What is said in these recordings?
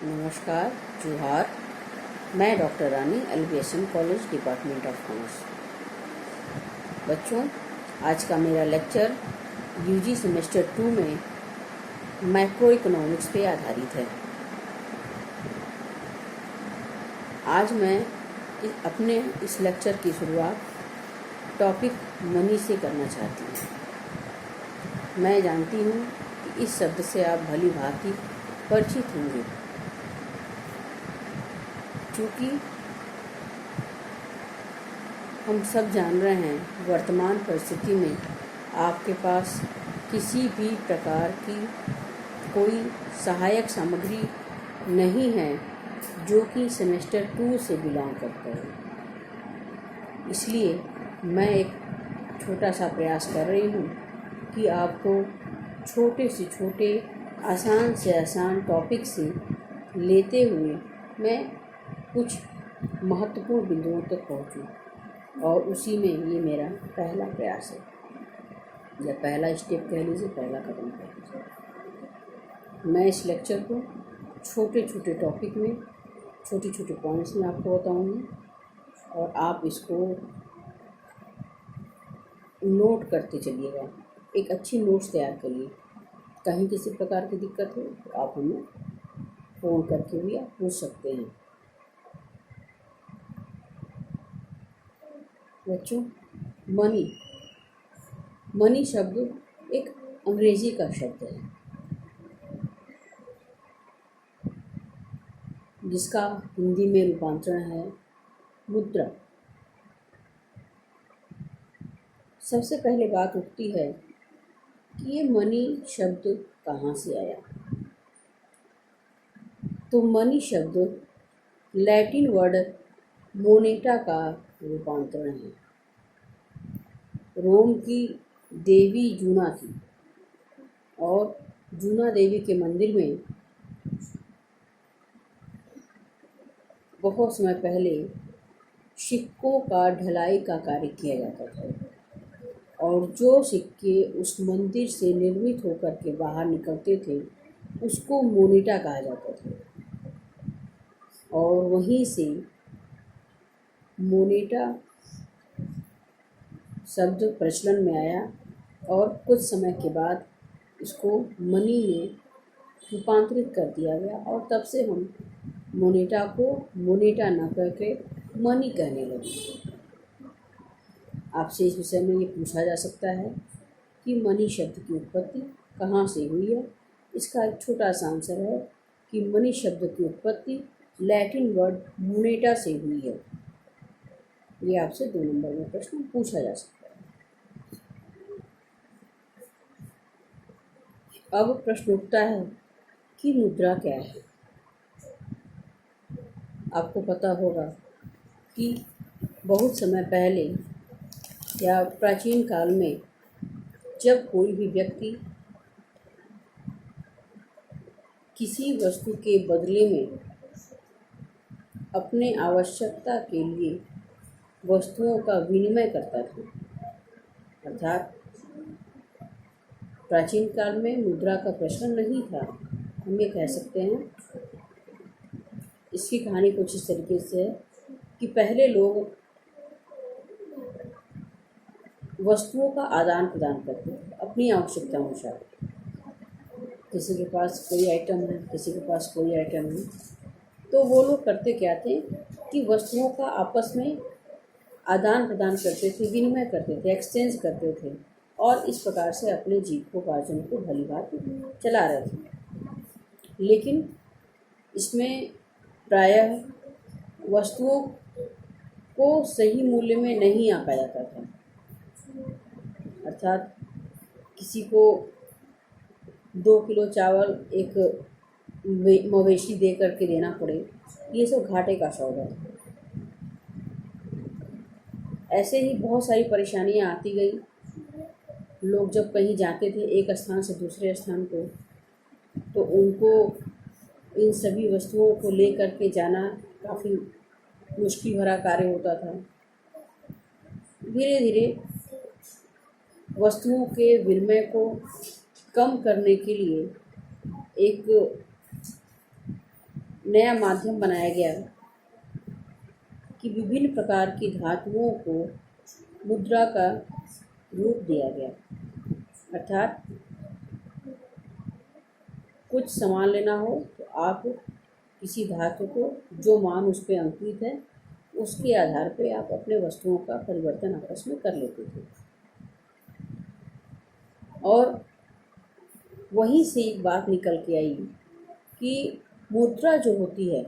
नमस्कार, जोहार। मैं doctor Rani, elevation college, department of commerce. बच्चों, आज का मेरा लेक्चर यूजी सेमेस्टर 2 में मैक्रो इकोनॉमिक्स पे आधारित है। आज मैं अपने इस लेक्चर की शुरुआत टॉपिक मनी से करना चाहती हूँ। मैं जानती हूँ कि इस शब्द से आप भली भांति परिचित होंगे, क्योंकि हम सब जान रहे हैं वर्तमान परिस्थिति में आपके पास किसी भी प्रकार की कोई सहायक सामग्री नहीं है जो कि सेमेस्टर 2 से बिलोंग करता है। इसलिए मैं एक छोटा सा प्रयास कर रही हूँ कि आपको छोटे से छोटे, आसान से आसान टॉपिक से लेते हुए मैं कुछ महत्वपूर्ण बिंदुओं तक पहुँचूँ, और उसी में ये मेरा पहला प्रयास है, या पहला स्टेप कह लीजिए, पहला कदम कह लीजिए। मैं इस लेक्चर को छोटे छोटे टॉपिक में, छोटे छोटे पॉइंट्स में आपको बताऊँगी, और आप इसको नोट करते चलिएगा। एक अच्छी नोट्स तैयार करिए। कहीं किसी प्रकार की दिक्कत हो तो आप हमें फ़ोन करके भी आप पूछ सकते हैं। बच्चों, मनी शब्द एक अंग्रेजी का शब्द है, जिसका हिंदी में रूपांतरण है मुद्रा। सबसे पहले बात उठती है कि ये मनी शब्द कहाँ से आया। तो मनी शब्द लैटिन वर्ड मोनेटा का रूपांतरण है। रोम की देवी जूना थी, और जूना देवी के मंदिर में बहुत समय पहले सिक्कों का ढलाई का कार्य किया जाता था, और जो सिक्के उस मंदिर से निर्मित होकर के बाहर निकलते थे उसको मोनेटा कहा जाता था। और वहीं से मोनेटा शब्द प्रचलन में आया, और कुछ समय के बाद इसको मनी में रूपांतरित कर दिया गया, और तब से हम मोनेटा को मोनेटा न करके मनी कहने लगे। आपसे इस विषय में ये पूछा जा सकता है कि मनी शब्द की उत्पत्ति कहाँ से हुई है। इसका एक छोटा सा आंसर है कि मनी शब्द की उत्पत्ति लैटिन वर्ड मोनेटा से हुई है। ये आपसे 2 नंबर में प्रश्न पूछा जा सकता है। अब प्रश्न उठता है कि मुद्रा क्या है। आपको पता होगा कि बहुत समय पहले या प्राचीन काल में जब कोई भी व्यक्ति किसी वस्तु के बदले में अपने आवश्यकता के लिए वस्तुओं का विनिमय करता था, अर्थात प्राचीन काल में मुद्रा का प्रचलन नहीं था, हम ये कह सकते हैं। इसकी कहानी कुछ इस तरीके से है कि पहले लोग वस्तुओं का आदान प्रदान करते थे अपनी आवश्यकता अनुसार। किसी के पास कोई आइटम है, किसी के पास कोई आइटम है, तो वो लोग करते क्या थे कि वस्तुओं का आपस में आदान प्रदान करते थे, विनिमय करते थे, एक्सचेंज करते थे, और इस प्रकार से अपने जीविकोपार्जन को भली भांति चला रहे थे। लेकिन इसमें प्रायः वस्तुओं को सही मूल्य में नहीं आंका जाता था, अर्थात किसी को 2 किलो चावल एक मवेशी दे करके देना पड़े, ये सब घाटे का सौदा है। ऐसे ही बहुत सारी परेशानियां आती गई। लोग जब कहीं जाते थे एक स्थान से दूसरे स्थान को, तो उनको इन सभी वस्तुओं को ले करके जाना काफ़ी मुश्किल भरा कार्य होता था। धीरे धीरे वस्तुओं के विनिमय को कम करने के लिए एक नया माध्यम बनाया गया कि विभिन्न प्रकार की धातुओं को मुद्रा का रूप दिया गया। अर्थात कुछ सामान लेना हो तो आप किसी धातु को जो मान उस पर अंकित है उसके आधार पे आप अपने वस्तुओं का परिवर्तन आपस में कर लेते थे। और वहीं से एक बात निकल के आई कि मुद्रा जो होती है,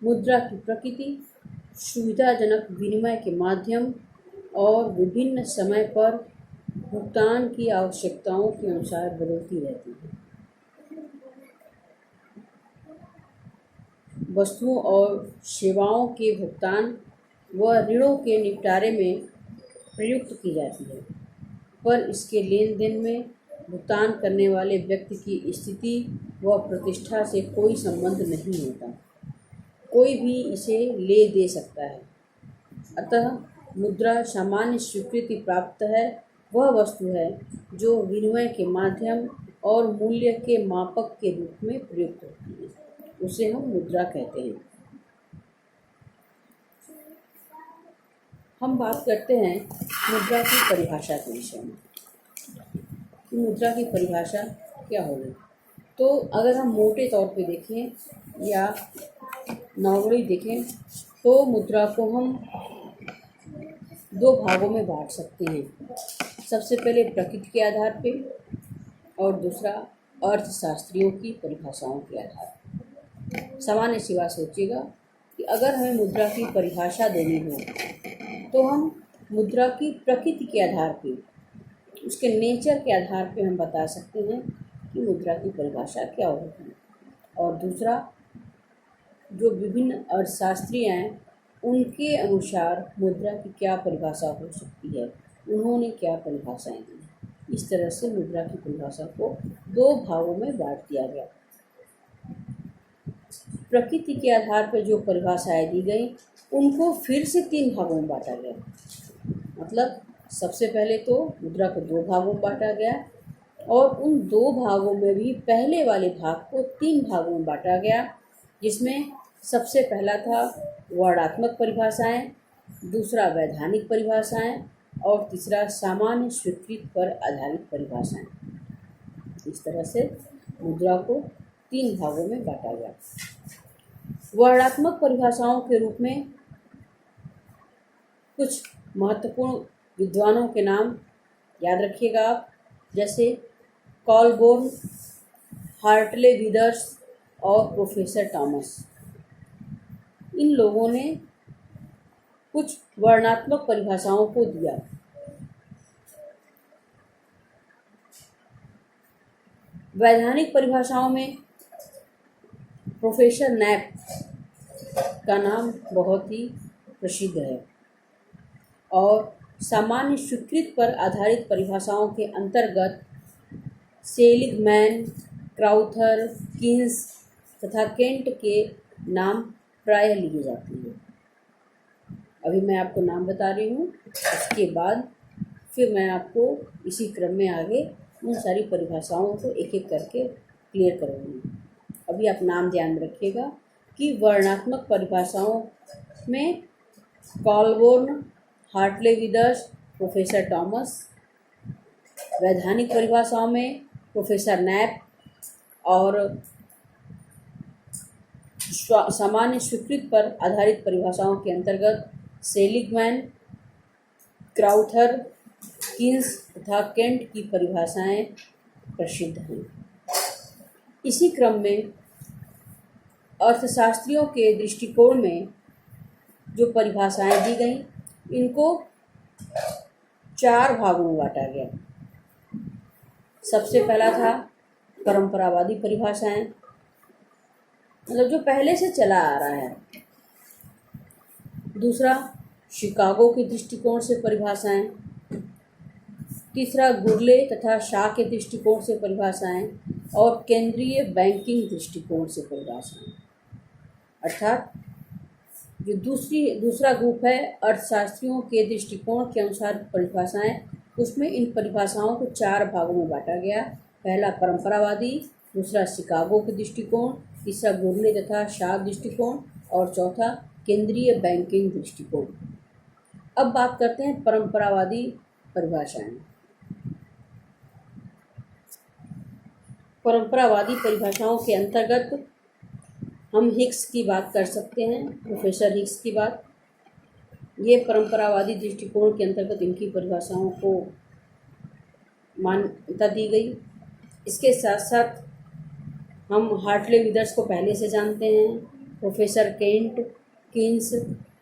मुद्रा की प्रकृति सुविधाजनक विनिमय के माध्यम और विभिन्न समय पर भुगतान की आवश्यकताओं के अनुसार बदलती रहती है। वस्तुओं और सेवाओं के भुगतान व ऋणों के निपटारे में प्रयुक्त की जाती है, पर इसके लेन देन में भुगतान करने वाले व्यक्ति की स्थिति व प्रतिष्ठा से कोई संबंध नहीं होता। कोई भी इसे ले दे सकता है। अतः मुद्रा सामान्य स्वीकृति प्राप्त है वह वस्तु है जो विनिमय के माध्यम और मूल्य के मापक के रूप में प्रयुक्त होती है, उसे हम मुद्रा कहते हैं। हम बात करते हैं मुद्रा की परिभाषा के विषय में कि मुद्रा की परिभाषा क्या होगी। तो अगर हम मोटे तौर पे देखें या नॉर्मली देखें तो मुद्रा को हम दो भागों में बांट सकते हैं। सबसे पहले प्रकृति के आधार पे और दूसरा अर्थशास्त्रियों की परिभाषाओं के आधार पर। सामान्य सी बात सोचिएगा कि अगर हमें मुद्रा की परिभाषा देनी हो तो हम मुद्रा की प्रकृति के आधार पे, उसके नेचर के आधार पे हम बता सकते हैं कि मुद्रा की परिभाषा क्या होगी। और दूसरा, जो विभिन्न अर्थशास्त्री हैं उनके अनुसार मुद्रा की क्या परिभाषा हो सकती है, उन्होंने क्या परिभाषाएं दी। इस तरह से मुद्रा की परिभाषा को दो भागों में बांट दिया गया। प्रकृति के आधार पर जो परिभाषाएं दी गई उनको फिर से तीन भागों में बांटा गया। मतलब सबसे पहले तो मुद्रा को दो भागों में बांटा गया और उन दो भागों में भी पहले वाले भाग को तीन भागों में बांटा गया, जिसमें सबसे पहला था वर्णात्मक परिभाषाएं, दूसरा वैधानिक परिभाषाएं और तीसरा सामान्य स्वीकृति पर आधारित परिभाषाएं। इस तरह से मुद्रा को तीन भागों में बांटा गया। वर्णात्मक परिभाषाओं के रूप में कुछ महत्वपूर्ण विद्वानों के नाम याद रखिएगा आप, जैसे कॉलबोर्न, हार्टले विदर्स और प्रोफेसर टॉमस। इन लोगों ने कुछ वर्णात्मक परिभाषाओं को दिया। वैधानिक परिभाषाओं में प्रोफेसर नैप का नाम बहुत ही प्रसिद्ध है और सामान्य स्वीकृति पर आधारित परिभाषाओं के अंतर्गत सेलिगमैन, क्राउथर, कीन्स तथा केंट के नाम प्रायः लिए जाते हैं। अभी मैं आपको नाम बता रही हूँ, इसके बाद फिर मैं आपको इसी क्रम में आगे उन सारी परिभाषाओं को एक एक करके क्लियर करूँगी। अभी आप नाम ध्यान रखिएगा कि वर्णात्मक परिभाषाओं में कॉलबोर्न, हार्टले विदर्स, प्रोफेसर टॉमस। वैधानिक परिभाषाओं में प्रोफेसर नैप और सामान्य स्वीकृति पर आधारित परिभाषाओं के अंतर्गत सेलिगमैन, क्राउथर, कीन्स तथा केंट की परिभाषाएं प्रसिद्ध हैं। इसी क्रम में अर्थशास्त्रियों के दृष्टिकोण में जो परिभाषाएं दी गई इनको चार भागों में बांटा गया। सबसे पहला था परंपरावादी परिभाषाएं, मतलब जो पहले से चला आ रहा है। दूसरा, शिकागो के दृष्टिकोण से परिभाषाएं। तीसरा, गुरले तथा शाह के दृष्टिकोण से परिभाषाएं और केंद्रीय बैंकिंग दृष्टिकोण से परिभाषाएं। अर्थात जो दूसरा ग्रुप है अर्थशास्त्रियों के दृष्टिकोण के अनुसार परिभाषाएं, उसमें इन परिभाषाओं को चार भागों में बांटा गया। पहला परंपरावादी, दूसरा शिकागो के दृष्टिकोण, तीसरा गुरले तथा शाह दृष्टिकोण और चौथा केंद्रीय बैंकिंग दृष्टिकोण। अब बात करते हैं परंपरावादी परिभाषाएं। परंपरावादी परिभाषाओं के अंतर्गत हम हिग्स की बात कर सकते हैं, प्रोफेसर हिग्स की बात। ये परंपरावादी दृष्टिकोण के अंतर्गत इनकी परिभाषाओं को मान्यता दी गई। इसके साथ साथ हम हार्टले विदर्स को पहले से जानते हैं, प्रोफेसर केंट, कीन्स,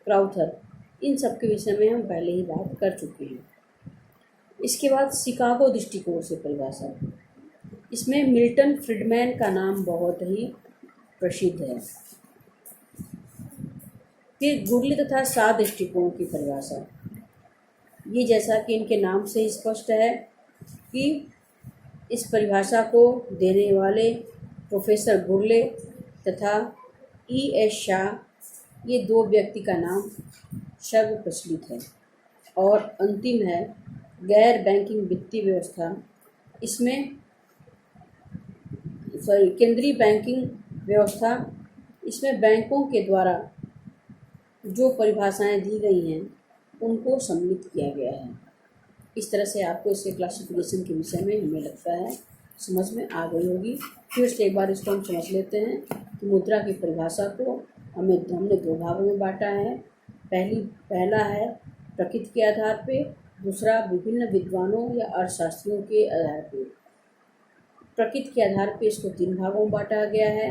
क्राउथर, इन सब के विषय में हम पहले ही बात कर चुके हैं। इसके बाद शिकागो दृष्टिकोण से परिभाषा, इसमें मिल्टन फ्रीडमैन का नाम बहुत ही प्रसिद्ध है। फिर गुरले तथा शाह दृष्टिकोण की परिभाषा, ये जैसा कि इनके नाम से ही स्पष्ट है कि इस परिभाषा को देने वाले प्रोफेसर गुरले तथा E.S. शाह, ये दो व्यक्ति का नाम सर्व प्रचलित है। और अंतिम है गैर बैंकिंग वित्तीय व्यवस्था, इसमें केंद्रीय बैंकिंग व्यवस्था, इसमें बैंकों के द्वारा जो परिभाषाएं दी गई हैं उनको सम्मिलित किया गया है। इस तरह से आपको इसके क्लासिफिकेशन के विषय में हमें लगता है समझ में आ गई होगी। फिर से एक बार इसको हम समझ लेते हैं कि मुद्रा की परिभाषा को हमने दो भागों में बांटा है। पहला है प्रकृति के आधार पे, दूसरा विभिन्न विद्वानों या अर्थशास्त्रियों के आधार पे। प्रकृति के आधार पे इसको 3 भागों में बांटा गया है,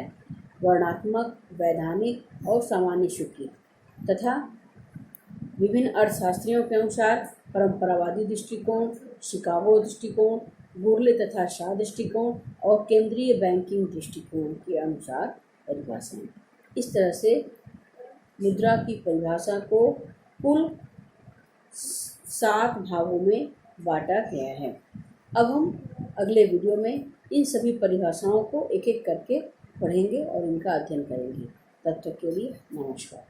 वर्णात्मक, वैधानिक और सामान्य स्वीकृत। तथा विभिन्न अर्थशास्त्रियों के अनुसार परंपरावादी दृष्टिकोण, शिकागो दृष्टिकोण, गुरले तथा शाह दृष्टिकोण और केंद्रीय बैंकिंग दृष्टिकोण के अनुसार परिभाषाएं। इस तरह से मुद्रा की परिभाषा को कुल 7 भागों में बांटा गया है। अब हम अगले वीडियो में इन सभी परिभाषाओं को एक एक करके पढ़ेंगे और इनका अध्ययन करेंगे। तब तक के लिए नमस्कार।